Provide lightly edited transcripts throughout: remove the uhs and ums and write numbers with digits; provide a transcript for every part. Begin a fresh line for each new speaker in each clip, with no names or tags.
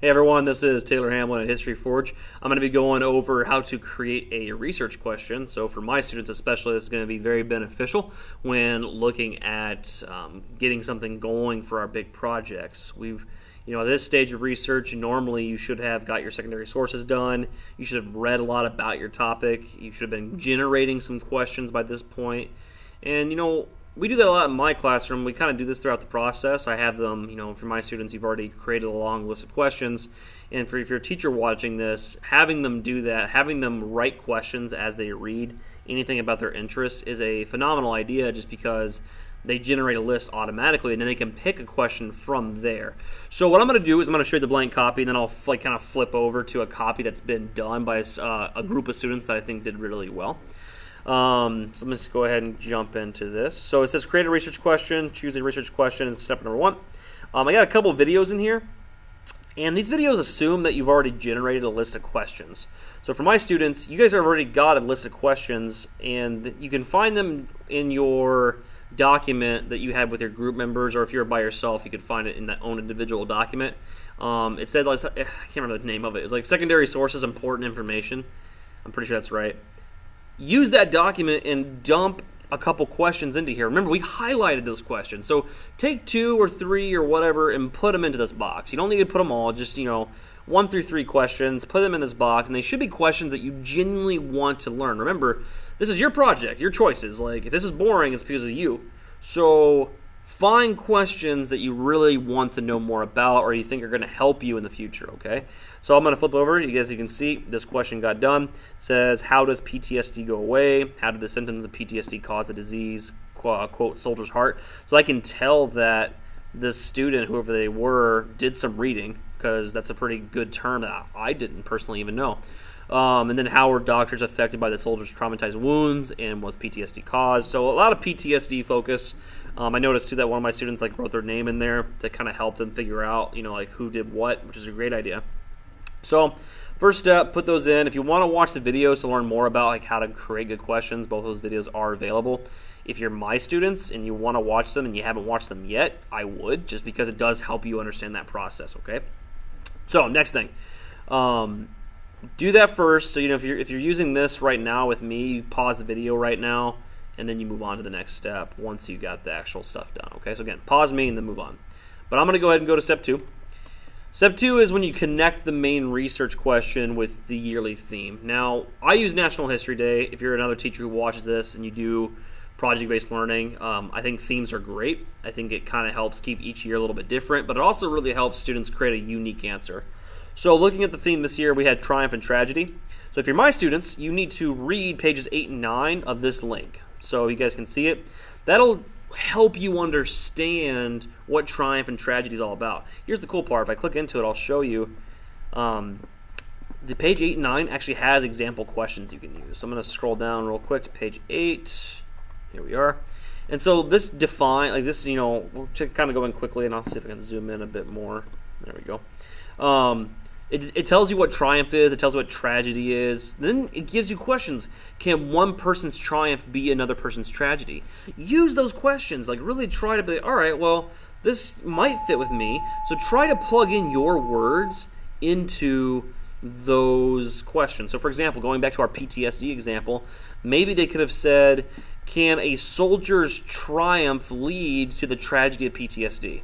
Hey everyone, this is Taylor Hamlin at History Forge. I'm going to be going over how to create a research question. So for my students especially, this is going to be very beneficial when looking at getting something going for our big projects. At this stage of research, normally you should have got your secondary sources done. You should have read a lot about your topic. You should have been generating some questions by this point. And we do that a lot in my classroom. We kind of do this throughout the process. I have them, for my students, you've already created a long list of questions. And if you're a teacher watching this, having them do that, having them write questions as they read anything about their interests is a phenomenal idea, just because they generate a list automatically and then they can pick a question from there. So what I'm going to do is I'm going to show you the blank copy, and then I'll kind of flip over to a copy that's been done by a group of students that I think did really well. So let's go ahead and jump into this. So it says create a research question, choose a research question is step number one. I got a couple of videos in here, and these videos assume that you've already generated a list of questions. So for my students, you guys have already got a list of questions, and you can find them in your document that you had with your group members, or if you're by yourself, you could find it in that own individual document. It said, I can't remember the name of it. It's like secondary sources, important information. I'm pretty sure that's right. Use that document and dump a couple questions into here. Remember, we highlighted those questions. So take 2 or 3 or whatever and put them into this box. You don't need to put them all, just 1 through 3 questions, put them in this box, and they should be questions that you genuinely want to learn. Remember, this is your project, your choices. Like, if this is boring, it's because of you. So find questions that you really want to know more about, or you think are going to help you in the future, okay? So I'm going to flip over. You guys, you can see this question got done. It says, how does PTSD go away? How did the symptoms of PTSD cause a disease, quote, soldier's heart? So I can tell that this student, whoever they were, did some reading, because that's a pretty good term that I didn't personally even know. And then how were doctors affected by the soldier's traumatized wounds, and was PTSD caused? So a lot of PTSD focus. I noticed too that one of my students wrote their name in there to kind of help them figure out who did what, which is a great idea. So first step, put those in. If you want to watch the videos to learn more about how to create good questions, both those videos are available. If you're my students and you want to watch them and you haven't watched them yet, I would, just because it does help you understand that process, okay? So next thing, do that first. So if you're using this right now with me, you pause the video right now, and then you move on to the next step once you got the actual stuff done, okay? So again, pause me and then move on. But I'm going to go ahead and go to step 2. Step 2 is when you connect the main research question with the yearly theme. Now, I use National History Day. If you're another teacher who watches this and you do project-based learning, I think themes are great. I think it kind of helps keep each year a little bit different, but it also really helps students create a unique answer. So looking at the theme this year, we had triumph and tragedy. So if you're my students, you need to read pages 8 and 9 of this link, so you guys can see it. That'll help you understand what triumph and tragedy is all about. Here's the cool part. If I click into it, I'll show you. The page 8 and 9 actually has example questions you can use. So I'm going to scroll down real quick to page 8. Here we are. And so this we'll kind of go in quickly, and I'll see if I can zoom in a bit more. There we go. It tells you what triumph is. It tells you what tragedy is. Then it gives you questions. Can one person's triumph be another person's tragedy? Use those questions. Really try to be, all right, well, this might fit with me. So try to plug in your words into those questions. So for example, going back to our PTSD example, maybe they could have said, can a soldier's triumph lead to the tragedy of PTSD?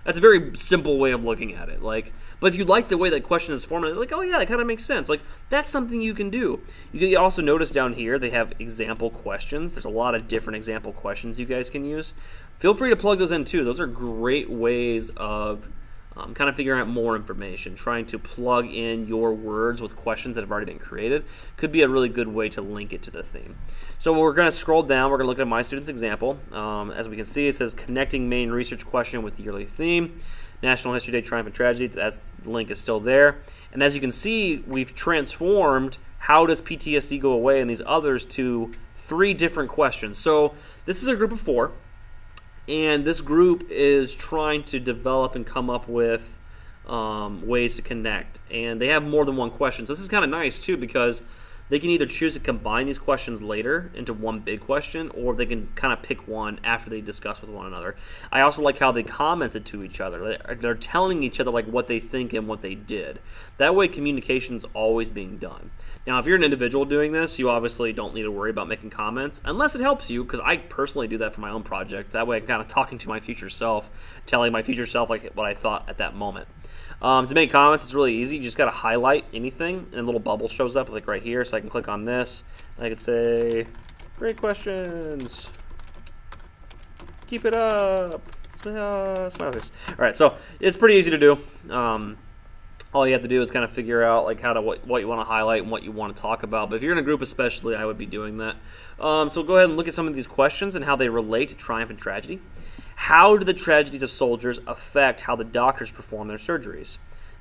That's a very simple way of looking at it. But if you like the way that question is formulated, oh yeah, that kind of makes sense. That's something you can do. You can also notice down here they have example questions. There's a lot of different example questions you guys can use. Feel free to plug those in too. Those are great ways of kind of figuring out more information. Trying to plug in your words with questions that have already been created could be a really good way to link it to the theme. So we're going to scroll down. We're going to look at my student's example. As we can see, it says connecting main research question with the yearly theme. National History Day, Triumph and Tragedy. The link is still there. And as you can see, we've transformed how does PTSD go away and these others to 3 different questions. So this is a group of 4. And this group is trying to develop and come up with ways to connect. And they have more than one question. So this is kind of nice, too, because They can either choose to combine these questions later into one big question, or they can kind of pick one after they discuss with one another. I also like how they commented to each other. They're telling each other like what they think and what they did. That way communication is always being done. Now, if you're an individual doing this, you obviously don't need to worry about making comments, unless it helps you, because I personally do that for my own project. That way I'm kind of talking to my future self, telling my future self like what I thought at that moment. To make comments, it's really easy. You just got to highlight anything, and a little bubble shows up, like right here. So I can click on this, and I could say, "Great questions. Keep it up." Smile face. All right, so it's pretty easy to do. All you have to do is kind of figure out like what you want to highlight and what you want to talk about. But if you're in a group, especially, I would be doing that. So go ahead and look at some of these questions and how they relate to triumph and tragedy. How do the tragedies of soldiers affect how the doctors perform their surgeries?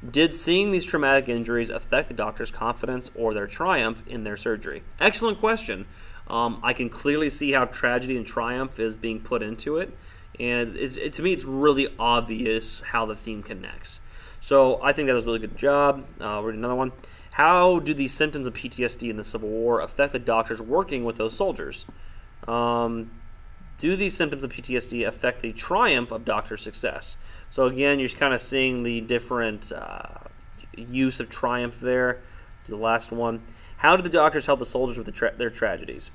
Did seeing these traumatic injuries affect the doctor's confidence or their triumph in their surgery? Excellent question. I can clearly see how tragedy and triumph is being put into it. And to me, it's really obvious how the theme connects. So I think that was a really good job. Read another one. How do these symptoms of PTSD in the Civil War affect the doctors working with those soldiers? Do these symptoms of PTSD affect the triumph of doctor success? So again, you're kind of seeing the different use of triumph there. The last one. How do the doctors help the soldiers with their tragedies?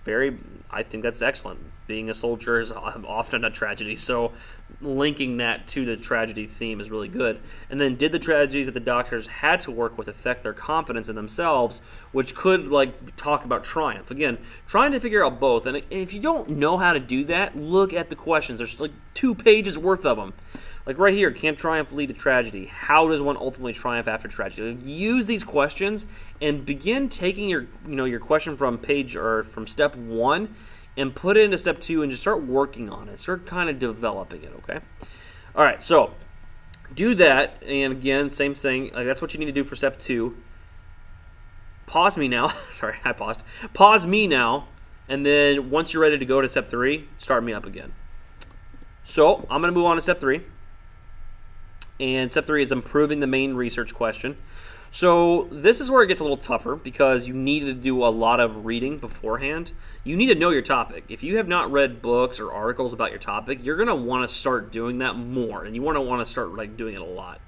I think that's excellent. Being a soldier is often a tragedy, so linking that to the tragedy theme is really good. And then, did the tragedies that the doctors had to work with affect their confidence in themselves, which could talk about triumph? Again, trying to figure out both. And if you don't know how to do that, look at the questions. There's 2 pages worth of them. Like right here, can triumph lead to tragedy? How does one ultimately triumph after tragedy? Use these questions and begin taking your question from from step 1 and put it into step 2 and just start working on it. Start kind of developing it, okay? All right, so do that, and again, same thing. That's what you need to do for step 2. Pause me now. Sorry, I paused. Pause me now, and then once you're ready to go to step 3, start me up again. So I'm going to move on to step 3. And step 3 is improving the main research question. So this is where it gets a little tougher because you need to do a lot of reading beforehand. You need to know your topic. If you have not read books or articles about your topic, you're going to want to start doing that more, and you want to start doing it a lot.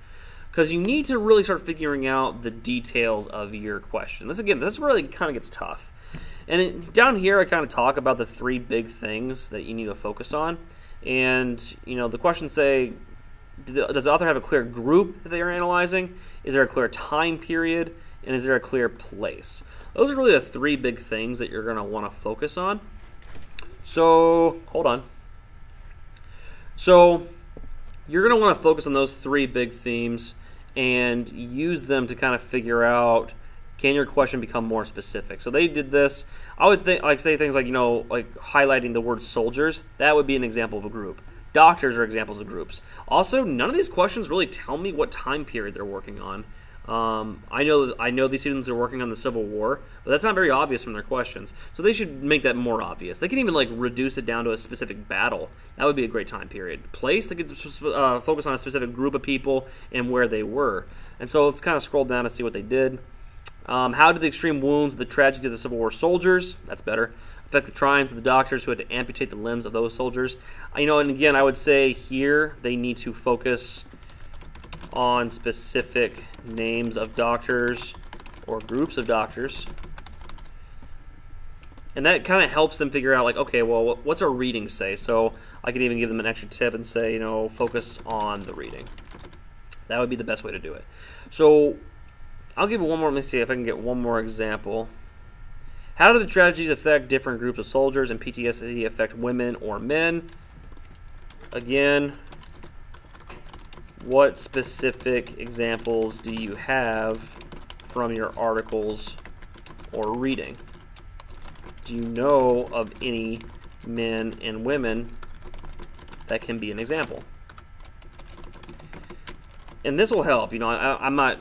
Because you need to really start figuring out the details of your question. This is where it kind of gets tough. And down here I kind of talk about the 3 big things that you need to focus on. And the questions say, does the author have a clear group that they are analyzing? Is there a clear time period? And is there a clear place? Those are really the 3 big things that you're going to want to focus on. So, hold on. So, you're going to want to focus on those 3 big themes and use them to kind of figure out, can your question become more specific? So they did this. I would say things like highlighting the word soldiers. That would be an example of a group. Doctors are examples of groups. Also, none of these questions really tell me what time period they're working on. I know these students are working on the Civil War, but that's not very obvious from their questions. So they should make that more obvious. They can even reduce it down to a specific battle. That would be a great time period. Place, they could focus on a specific group of people and where they were. And so let's kind of scroll down to see what they did. How did the extreme wounds of the tragedy of the Civil War soldiers, that's better, affect the triumphs of the doctors who had to amputate the limbs of those soldiers? And again, I would say here they need to focus on specific names of doctors or groups of doctors. And that kind of helps them figure out, okay, well, what's our reading say? So I could even give them an extra tip and say, focus on the reading. That would be the best way to do it. So I'll give one more. Let me see if I can get one more example. How do the tragedies affect different groups of soldiers, and PTSD affect women or men? Again, what specific examples do you have from your articles or reading? Do you know of any men and women that can be an example? And this will help. I'm not,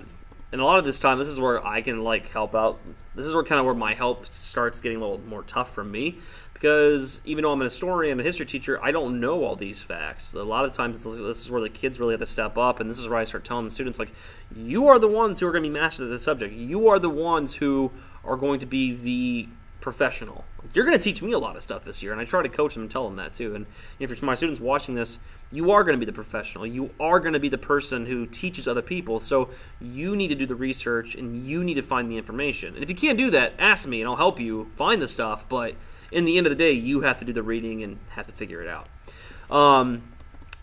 and a lot of this time, this is where I can help out. This is where my help starts getting a little more tough for me, because even though I'm an historian and a history teacher, I don't know all these facts. A lot of times, this is where the kids really have to step up, and this is where I start telling the students, you are the ones who are going to be masters of this subject. You are the ones who are going to be the professional. You're going to teach me a lot of stuff this year, and I try to coach them and tell them that too. And if you're my students watching this, you are going to be the professional. You are going to be the person who teaches other people. So you need to do the research, and you need to find the information. And if you can't do that, ask me, and I'll help you find the stuff. But in the end of the day, you have to do the reading and have to figure it out.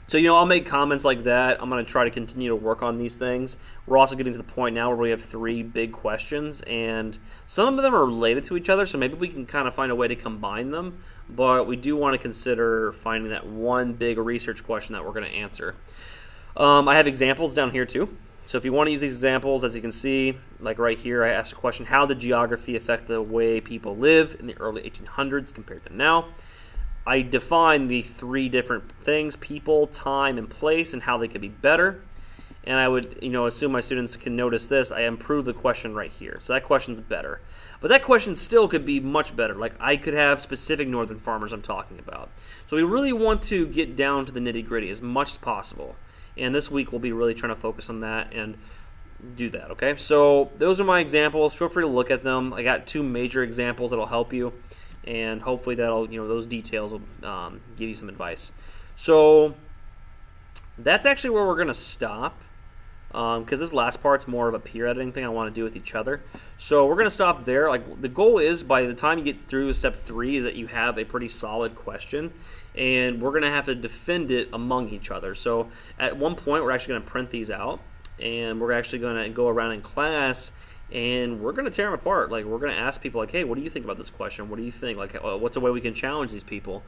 So, I'll make comments like that. I'm going to try to continue to work on these things. We're also getting to the point now where we have 3 big questions, and some of them are related to each other, so maybe we can kind of find a way to combine them, but we do want to consider finding that one big research question that we're going to answer. I have examples down here too. So if you want to use these examples, as you can see, like right here, I asked a question, how did geography affect the way people live in the early 1800s compared to now? I define the 3 different things, people, time, and place, and how they could be better. And I would, assume my students can notice this. I improve the question right here. So that question's better. But that question still could be much better. Like I could have specific northern farmers I'm talking about. So we really want to get down to the nitty-gritty as much as possible. And this week we'll be really trying to focus on that and do that, okay? So those are my examples. Feel free to look at them. I got 2 major examples that'll help you. And hopefully that'll, those details will give you some advice. So that's actually where we're going to stop, because this last part's more of a peer editing thing I want to do with each other. So we're going to stop there. Like the goal is by the time you get through step 3 that you have a pretty solid question, and we're going to have to defend it among each other. So at one point we're actually going to print these out, and we're actually going to go around in class and we're going to tear them apart. Like, we're going to ask people, like, hey, what do you think about this question? What do you think? Like, what's a way we can challenge these people?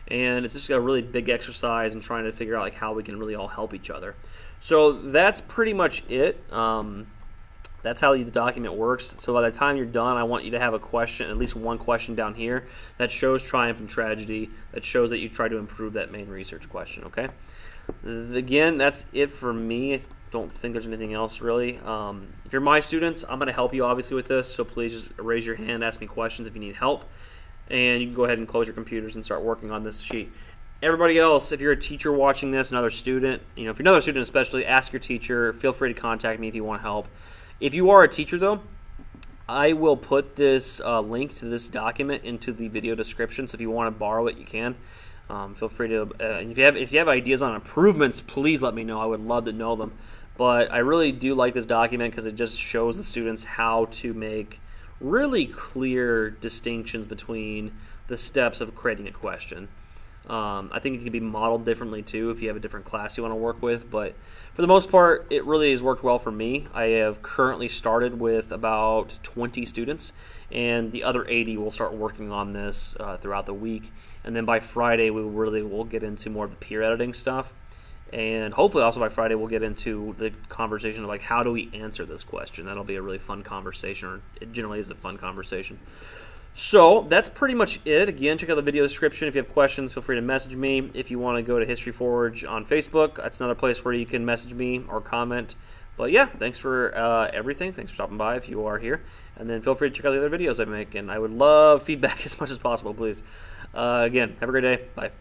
And it's just a really big exercise in trying to figure out, like, how we can really all help each other. So that's pretty much it. That's how the document works. So by the time you're done, I want you to have a question, at least one question down here, that shows triumph and tragedy, that shows that you try to improve that main research question, okay? Again, that's it for me. Don't think there's anything else really. If you're my students, I'm going to help you obviously with this, so please just raise your hand, ask me questions if you need help, and you can go ahead and close your computers and start working on this sheet. Everybody else, if you're a teacher watching this, another student, if you're another student especially, ask your teacher. Feel free to contact me if you want help. If you are a teacher though, I will put this link to this document into the video description, so if you want to borrow it, you can. Feel free to, if you have ideas on improvements, please let me know. I would love to know them. But I really do like this document because it just shows the students how to make really clear distinctions between the steps of creating a question. I think it can be modeled differently too if you have a different class you want to work with, but for the most part it really has worked well for me. I have currently started with about 20 students, and the other 80 will start working on this throughout the week, and then by Friday we will get into more of the peer editing stuff. And hopefully also by Friday we'll get into the conversation of, like, how do we answer this question. That'll be a really fun conversation, or it generally is a fun conversation. So that's pretty much it. Again, check out the video description. If you have questions, feel free to message me. If you want to go to History Forge on Facebook, that's another place where you can message me or comment. But yeah, thanks for everything. Thanks for stopping by if you are here. And then feel free to check out the other videos I make. And I would love feedback as much as possible, please. Again, have a great day. Bye.